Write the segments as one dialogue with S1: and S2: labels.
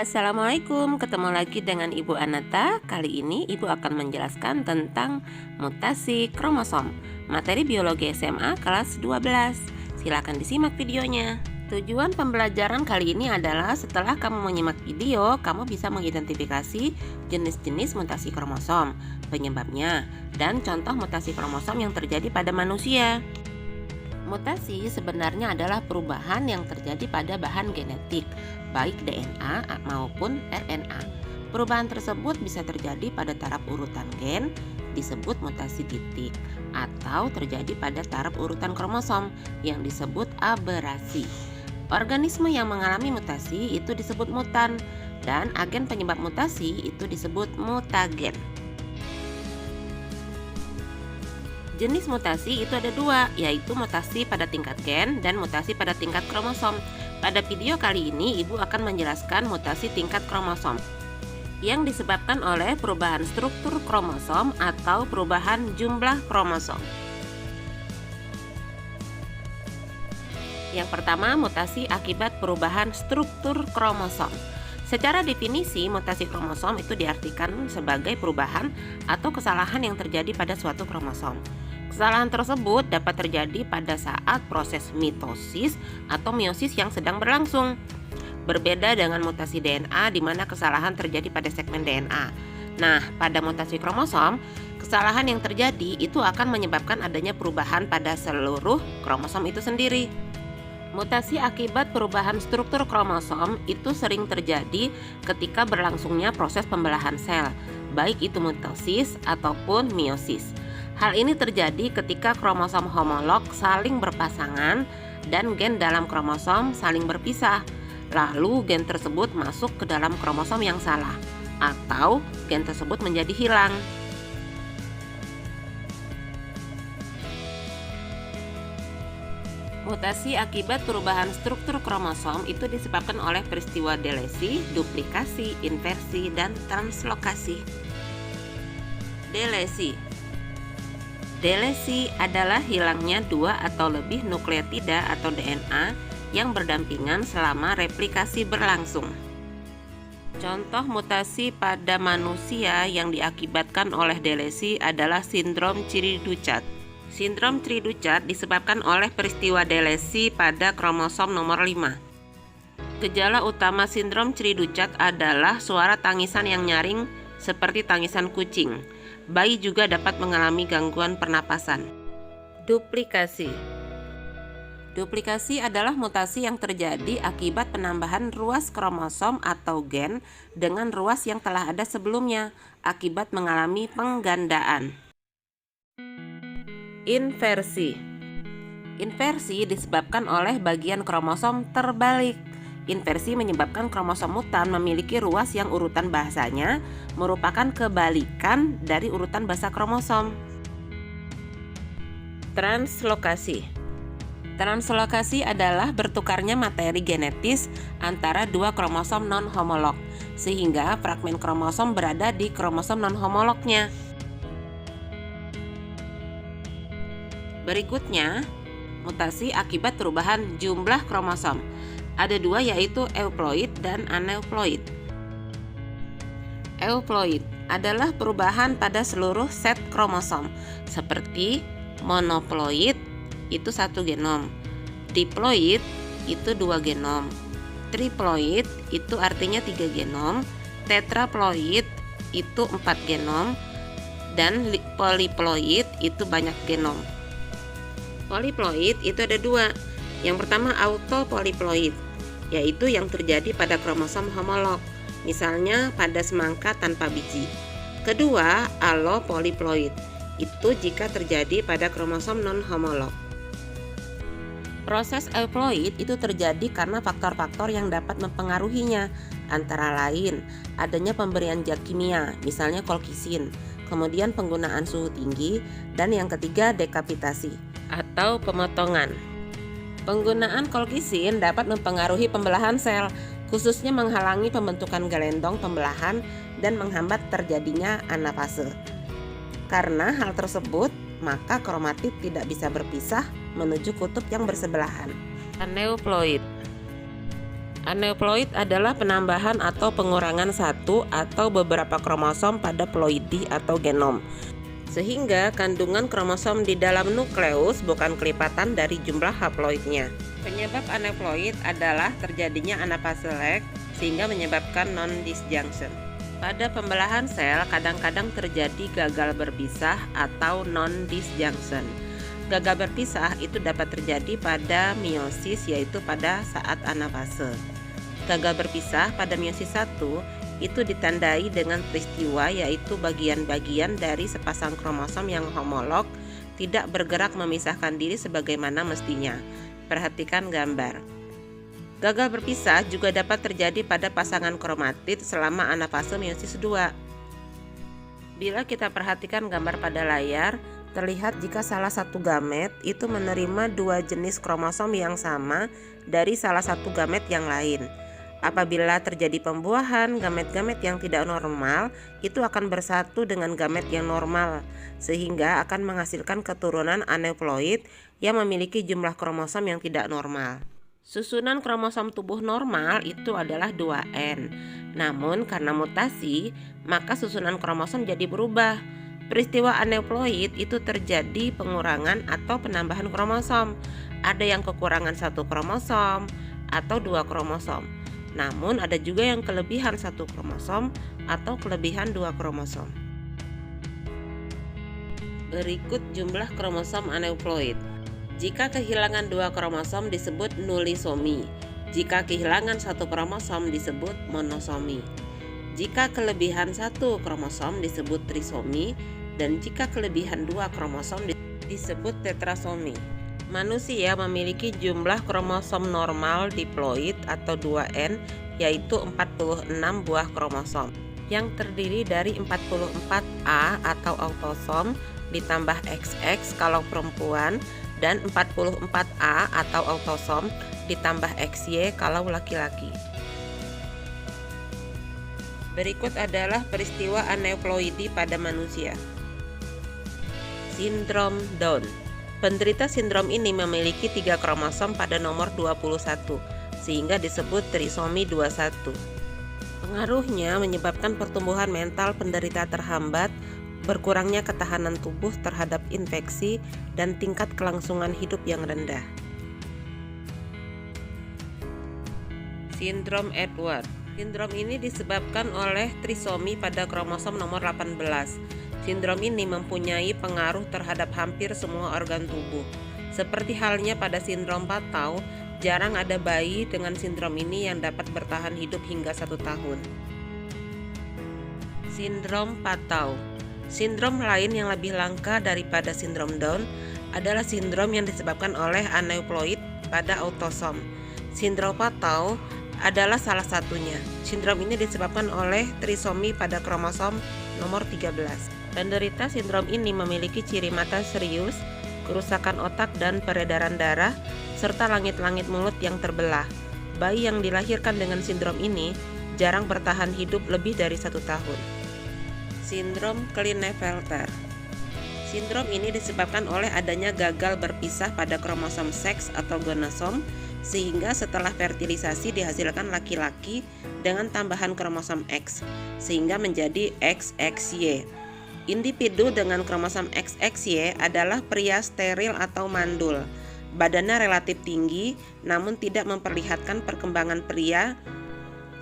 S1: Assalamualaikum, ketemu lagi dengan Ibu Anata. Kali ini Ibu akan menjelaskan tentang mutasi kromosom. Materi biologi SMA kelas 12. Silakan disimak videonya. Tujuan pembelajaran kali ini adalah setelah kamu menyimak video, kamu bisa mengidentifikasi jenis-jenis mutasi kromosom, penyebabnya, dan contoh mutasi kromosom yang terjadi pada manusia. Mutasi sebenarnya adalah perubahan yang terjadi pada bahan genetik, baik DNA maupun RNA. Perubahan tersebut bisa terjadi pada taraf urutan gen, disebut mutasi titik, atau terjadi pada taraf urutan kromosom yang disebut aberasi. Organisme yang mengalami mutasi itu disebut mutan, dan agen penyebab mutasi itu disebut mutagen. Jenis mutasi itu ada dua, yaitu mutasi pada tingkat gen dan mutasi pada tingkat kromosom. Pada video kali ini, Ibu akan menjelaskan mutasi tingkat kromosom yang disebabkan oleh perubahan struktur kromosom atau perubahan jumlah kromosom. Yang pertama, mutasi akibat perubahan struktur kromosom. Secara definisi, mutasi kromosom itu diartikan sebagai perubahan atau kesalahan yang terjadi pada suatu kromosom. Kesalahan tersebut dapat terjadi pada saat proses mitosis atau meiosis yang sedang berlangsung. Berbeda dengan mutasi DNA di mana kesalahan terjadi pada segmen DNA. Nah, pada mutasi kromosom, kesalahan yang terjadi itu akan menyebabkan adanya perubahan pada seluruh kromosom itu sendiri. Mutasi akibat perubahan struktur kromosom itu sering terjadi ketika berlangsungnya proses pembelahan sel, baik itu mitosis ataupun meiosis. Hal ini terjadi ketika kromosom homolog saling berpasangan dan gen dalam kromosom saling berpisah. Lalu gen tersebut masuk ke dalam kromosom yang salah, atau gen tersebut menjadi hilang. Mutasi akibat perubahan struktur kromosom itu disebabkan oleh peristiwa delesi, duplikasi, inversi, dan translokasi. Delesi adalah hilangnya dua atau lebih nukleotida atau DNA yang berdampingan selama replikasi berlangsung. Contoh mutasi pada manusia yang diakibatkan oleh delesi adalah sindrom Ciri-du-Chat. Sindrom Ciri-du-Chat disebabkan oleh peristiwa delesi pada kromosom nomor 5. Gejala utama sindrom Ciri-du-Chat adalah suara tangisan yang nyaring seperti tangisan kucing. Bayi juga dapat mengalami gangguan pernapasan. Duplikasi adalah mutasi yang terjadi akibat penambahan ruas kromosom atau gen dengan ruas yang telah ada sebelumnya akibat mengalami penggandaan. Inversi disebabkan oleh bagian kromosom terbalik. Inversi menyebabkan kromosom mutan memiliki ruas yang urutan bahasanya merupakan kebalikan dari urutan bahasa kromosom. Translokasi adalah bertukarnya materi genetis antara dua kromosom non-homolog, sehingga fragmen kromosom berada di kromosom non-homolognya. Berikutnya, mutasi akibat perubahan jumlah kromosom. Ada dua, yaitu euploid dan aneuploid. Euploid adalah perubahan pada seluruh set kromosom, seperti monoploid itu 1 genom, diploid itu 2 genom, triploid itu artinya 3 genom, tetraploid itu 4 genom, dan polyploid itu banyak genom. Polyploid itu ada dua. Yang pertama autopolyploid, yaitu yang terjadi pada kromosom homolog, misalnya pada semangka tanpa biji. Kedua, allopolyploid, itu jika terjadi pada kromosom non-homolog. Proses euploid itu terjadi karena faktor-faktor yang dapat mempengaruhinya, antara lain adanya pemberian zat kimia, misalnya kolkisin, kemudian penggunaan suhu tinggi, dan yang ketiga dekapitasi atau pemotongan. Penggunaan kolkisin dapat mempengaruhi pembelahan sel, khususnya menghalangi pembentukan gelendong pembelahan dan menghambat terjadinya anafase. Karena hal tersebut, maka kromatid tidak bisa berpisah menuju kutub yang bersebelahan. Aneuploid adalah penambahan atau pengurangan satu atau beberapa kromosom pada ploidi atau genom, sehingga kandungan kromosom di dalam nukleus bukan kelipatan dari jumlah haploidnya. Penyebab aneuploid adalah terjadinya anapase lag sehingga menyebabkan non-disjunction. Pada pembelahan sel kadang-kadang terjadi gagal berpisah atau non-disjunction. Gagal berpisah itu dapat terjadi pada meiosis, yaitu pada saat anapase. Gagal berpisah pada meiosis 1 itu ditandai dengan peristiwa, yaitu bagian-bagian dari sepasang kromosom yang homolog tidak bergerak memisahkan diri sebagaimana mestinya. Perhatikan gambar. Gagal berpisah juga dapat terjadi pada pasangan kromatid selama anafase meiosis 2. Bila kita perhatikan gambar pada layar, terlihat jika salah satu gamet itu menerima dua jenis kromosom yang sama dari salah satu gamet yang lain. Apabila terjadi pembuahan, gamet-gamet yang tidak normal itu akan bersatu dengan gamet yang normal, sehingga akan menghasilkan keturunan aneuploid yang memiliki jumlah kromosom yang tidak normal. Susunan kromosom tubuh normal itu adalah 2N. Namun karena mutasi, maka susunan kromosom jadi berubah. Peristiwa aneuploid itu terjadi pengurangan atau penambahan kromosom. Ada yang kekurangan 1 kromosom atau 2 kromosom. Namun ada juga yang kelebihan 1 kromosom atau kelebihan 2 kromosom. Berikut jumlah kromosom aneuploid. Jika kehilangan 2 kromosom disebut nulisomi. Jika kehilangan 1 kromosom disebut monosomi. Jika kelebihan 1 kromosom disebut trisomi, dan jika kelebihan 2 kromosom disebut tetrasomi. Manusia memiliki jumlah kromosom normal diploid atau 2N, yaitu 46 buah kromosom, yang terdiri dari 44A atau autosom ditambah XX kalau perempuan, dan 44A atau autosom ditambah XY kalau laki-laki. Berikut adalah peristiwa aneuploidi pada manusia. Sindrom Down. Penderita sindrom ini memiliki 3 kromosom pada nomor 21, sehingga disebut trisomi 21. Pengaruhnya menyebabkan pertumbuhan mental penderita terhambat, berkurangnya ketahanan tubuh terhadap infeksi, dan tingkat kelangsungan hidup yang rendah. Sindrom Edward. Sindrom ini disebabkan oleh trisomi pada kromosom nomor 18. Sindrom ini mempunyai pengaruh terhadap hampir semua organ tubuh. Seperti halnya pada sindrom Patau, jarang ada bayi dengan sindrom ini yang dapat bertahan hidup hingga 1 tahun. Sindrom Patau. Sindrom lain yang lebih langka daripada sindrom Down adalah sindrom yang disebabkan oleh aneuploid pada autosom. Sindrom Patau adalah salah satunya. Sindrom ini disebabkan oleh trisomi pada kromosom nomor 13. Penderita sindrom ini memiliki ciri mata serius, kerusakan otak dan peredaran darah, serta langit-langit mulut yang terbelah. Bayi yang dilahirkan dengan sindrom ini jarang bertahan hidup lebih dari 1 tahun. Sindrom Klinefelter. Sindrom ini disebabkan oleh adanya gagal berpisah pada kromosom seks atau gonosom, sehingga setelah fertilisasi dihasilkan laki-laki dengan tambahan kromosom X, sehingga menjadi XXY. Individu dengan kromosom XXY adalah pria steril atau mandul. Badannya relatif tinggi, namun tidak memperlihatkan perkembangan pria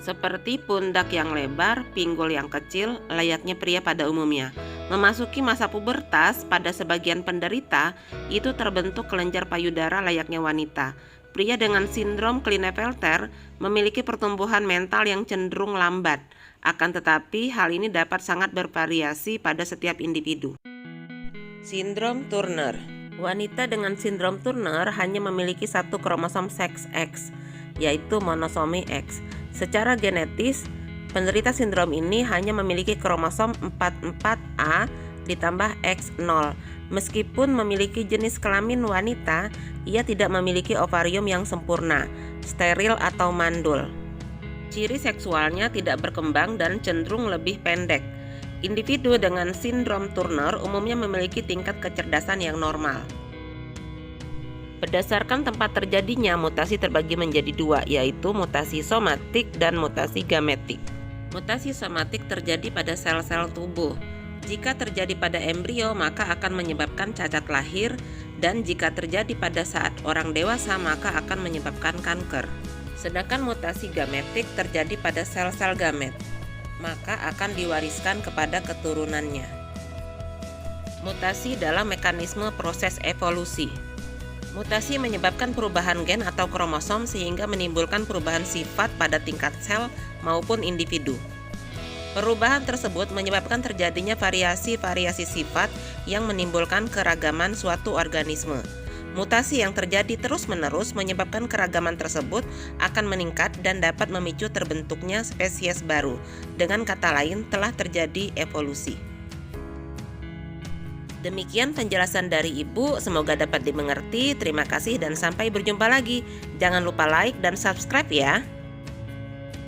S1: seperti pundak yang lebar, pinggul yang kecil, layaknya pria pada umumnya. Memasuki masa pubertas, pada sebagian penderita, itu terbentuk kelenjar payudara layaknya wanita. Pria dengan sindrom Klinefelter memiliki pertumbuhan mental yang cenderung lambat. Akan tetapi, hal ini dapat sangat bervariasi pada setiap individu. Sindrom Turner. Wanita dengan sindrom Turner hanya memiliki 1 kromosom seks X, yaitu monosomi X. Secara genetis, penderita sindrom ini hanya memiliki kromosom 44A ditambah X0. Meskipun memiliki jenis kelamin wanita, ia tidak memiliki ovarium yang sempurna, steril atau mandul. Ciri seksualnya tidak berkembang dan cenderung lebih pendek. Individu dengan sindrom Turner umumnya memiliki tingkat kecerdasan yang normal. Berdasarkan tempat terjadinya, mutasi terbagi menjadi dua, yaitu mutasi somatik dan mutasi gametik. Mutasi somatik terjadi pada sel-sel tubuh. Jika terjadi pada embrio, maka akan menyebabkan cacat lahir, dan jika terjadi pada saat orang dewasa, maka akan menyebabkan kanker. Sedangkan mutasi gametik terjadi pada sel-sel gamet, maka akan diwariskan kepada keturunannya. Mutasi dalam mekanisme proses evolusi. Mutasi menyebabkan perubahan gen atau kromosom sehingga menimbulkan perubahan sifat pada tingkat sel maupun individu. Perubahan tersebut menyebabkan terjadinya variasi-variasi sifat yang menimbulkan keragaman suatu organisme. Mutasi yang terjadi terus-menerus menyebabkan keragaman tersebut akan meningkat dan dapat memicu terbentuknya spesies baru. Dengan kata lain, telah terjadi evolusi. Demikian penjelasan dari Ibu, semoga dapat dimengerti. Terima kasih dan sampai berjumpa lagi. Jangan lupa like dan subscribe ya.